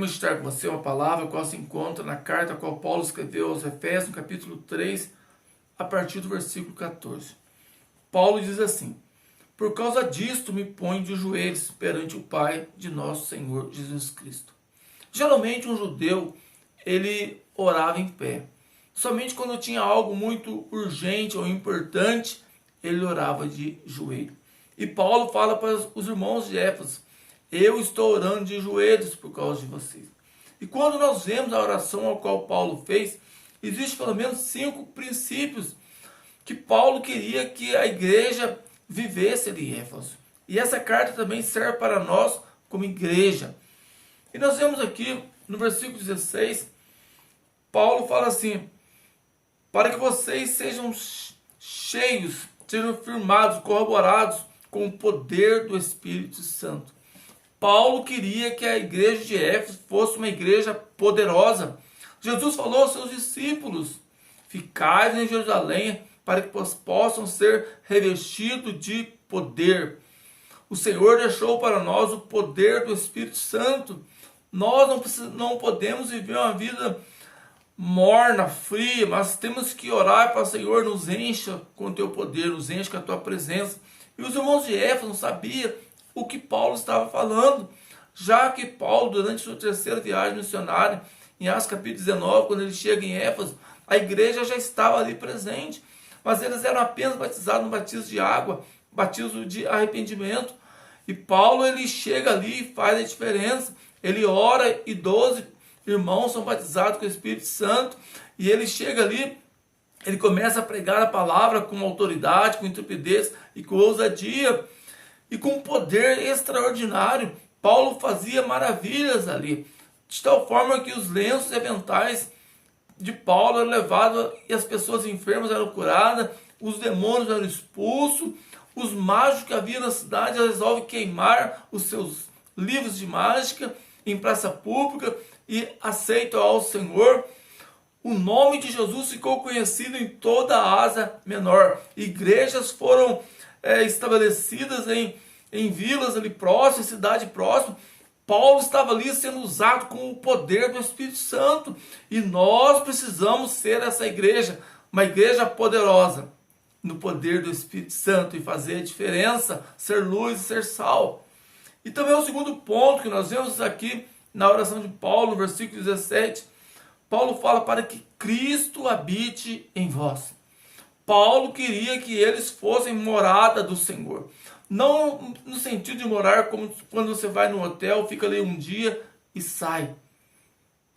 Vamos estar com você uma palavra qual se encontra na carta a qual Paulo escreveu aos Efésios, no capítulo 3, a partir do versículo 14. Paulo diz assim: por causa disto me ponho de joelhos perante o Pai de nosso Senhor Jesus Cristo. Geralmente um judeu, ele orava em pé. Somente quando tinha algo muito urgente ou importante, ele orava de joelho. E Paulo fala para os irmãos de Éfeso: eu estou orando de joelhos por causa de vocês. E quando nós vemos a oração ao qual Paulo fez, existe pelo menos 5 princípios que Paulo queria que a igreja vivesse ali em Éfeso. E essa carta também serve para nós como igreja. E nós vemos aqui no versículo 16, Paulo fala assim: para que vocês sejam cheios, sejam firmados, corroborados com o poder do Espírito Santo. Paulo queria que a igreja de Éfeso fosse uma igreja poderosa. Jesus falou aos seus discípulos: ficai em Jerusalém para que possam ser revestidos de poder. O Senhor deixou para nós o poder do Espírito Santo. Nós não podemos viver uma vida morna, fria, mas temos que orar para o Senhor: nos encha com o teu poder, nos encha com a tua presença. E os irmãos de Éfeso não sabiam o que Paulo estava falando, já que Paulo, durante sua terceira viagem missionária, em Atos capítulo 19, quando ele chega em Éfeso, a igreja já estava ali presente, mas eles eram apenas batizados no batismo de água, batismo de arrependimento. E Paulo, ele chega ali e faz a diferença. Ele ora e 12 irmãos são batizados com o Espírito Santo, e ele chega ali, ele começa a pregar a palavra com autoridade, com intrepidez e com ousadia, e com poder extraordinário. Paulo fazia maravilhas ali, de tal forma que os lenços e aventais de Paulo eram levados e as pessoas enfermas eram curadas, os demônios eram expulsos, os mágicos que havia na cidade resolvem queimar os seus livros de mágica em praça pública e aceitam ao Senhor. O nome de Jesus ficou conhecido em toda a Ásia Menor. Igrejas foram estabelecidas em vilas ali próximas, cidade próxima. Paulo estava ali sendo usado com o poder do Espírito Santo. E nós precisamos ser essa igreja, uma igreja poderosa no poder do Espírito Santo, e fazer a diferença, ser luz e ser sal. E também o segundo ponto que nós vemos aqui na oração de Paulo, no versículo 17, Paulo fala: para que Cristo habite em vós. Paulo queria que eles fossem morada do Senhor. Não no sentido de morar como quando você vai no hotel, fica ali um dia e sai.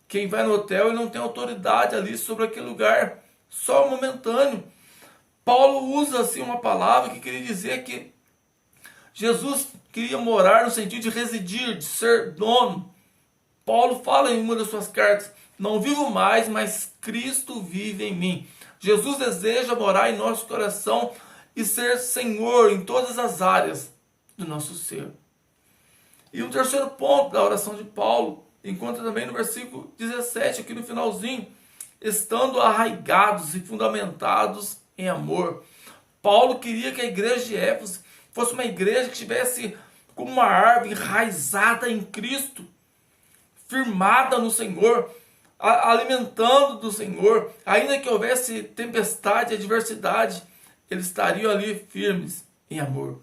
Quem vai no hotel e não tem autoridade ali sobre aquele lugar, só momentâneo. Paulo usa assim uma palavra que queria dizer que Jesus queria morar no sentido de residir, de ser dono. Paulo fala em uma das suas cartas: não vivo mais, mas Cristo vive em mim. Jesus deseja morar em nosso coração e ser Senhor em todas as áreas do nosso ser. E o terceiro ponto da oração de Paulo encontra também no versículo 17, aqui no finalzinho: estando arraigados e fundamentados em amor. Paulo queria que a igreja de Éfeso fosse uma igreja que estivesse como uma árvore enraizada em Cristo, firmada no Senhor, alimentando do Senhor. Ainda que houvesse tempestade e adversidade, eles estariam ali firmes em amor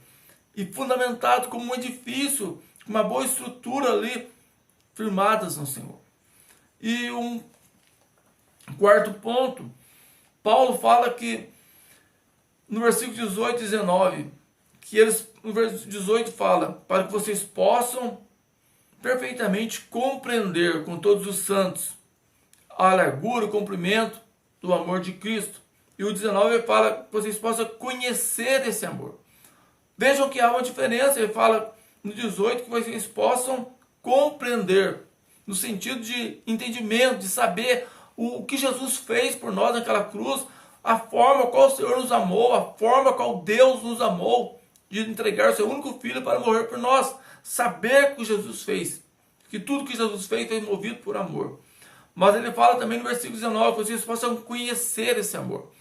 e fundamentados como um edifício, uma boa estrutura ali, firmadas no Senhor. E um quarto ponto, Paulo fala que no versículo 18 e 19, que eles, no versículo 18 fala: para que vocês possam perfeitamente compreender com todos os santos a largura, o comprimento do amor de Cristo. E o 19 fala que vocês possam conhecer esse amor. Vejam que há uma diferença. Ele fala no 18 que vocês possam compreender, no sentido de entendimento, de saber o que Jesus fez por nós naquela cruz, a forma qual o Senhor nos amou, a forma qual Deus nos amou, de entregar o seu único filho para morrer por nós. Saber o que Jesus fez, que tudo que Jesus fez foi movido por amor. Mas ele fala também no versículo 19 que vocês possam conhecer esse amor.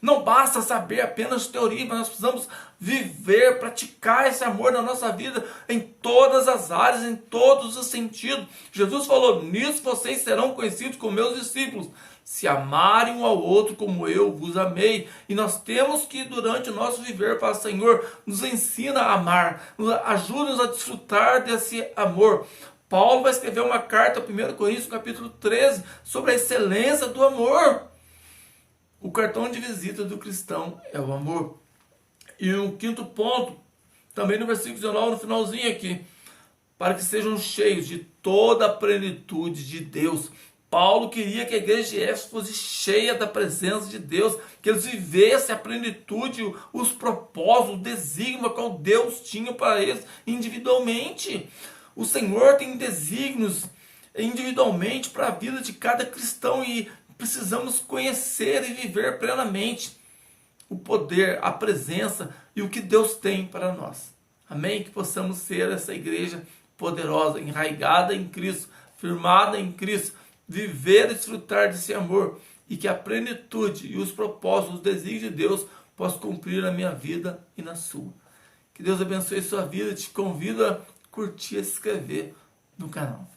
Não basta saber apenas teoria, mas nós precisamos viver, praticar esse amor na nossa vida em todas as áreas, em todos os sentidos. Jesus falou: nisso vocês serão conhecidos como meus discípulos, se amarem um ao outro como eu vos amei. E nós temos que, durante o nosso viver, para o Senhor, nos ensina a amar, ajuda-nos a desfrutar desse amor. Paulo vai escrever uma carta, 1 Coríntios, capítulo 13, sobre a excelência do amor. O cartão de visita do cristão é o amor. E um quinto ponto, também no versículo 19, no finalzinho aqui: para que sejam cheios de toda a plenitude de Deus. Paulo queria que a igreja de Éfeso fosse cheia da presença de Deus, que eles vivessem a plenitude, os propósitos, o desígnio que Deus tinha para eles individualmente. O Senhor tem desígnios individualmente para a vida de cada cristão e precisamos conhecer e viver plenamente o poder, a presença e o que Deus tem para nós. Amém? Que possamos ser essa igreja poderosa, enraizada em Cristo, firmada em Cristo, viver e desfrutar desse amor, e que a plenitude e os propósitos, os desígnios de Deus possam cumprir na minha vida e na sua. Que Deus abençoe a sua vida. Te convido a curtir e se inscrever no canal.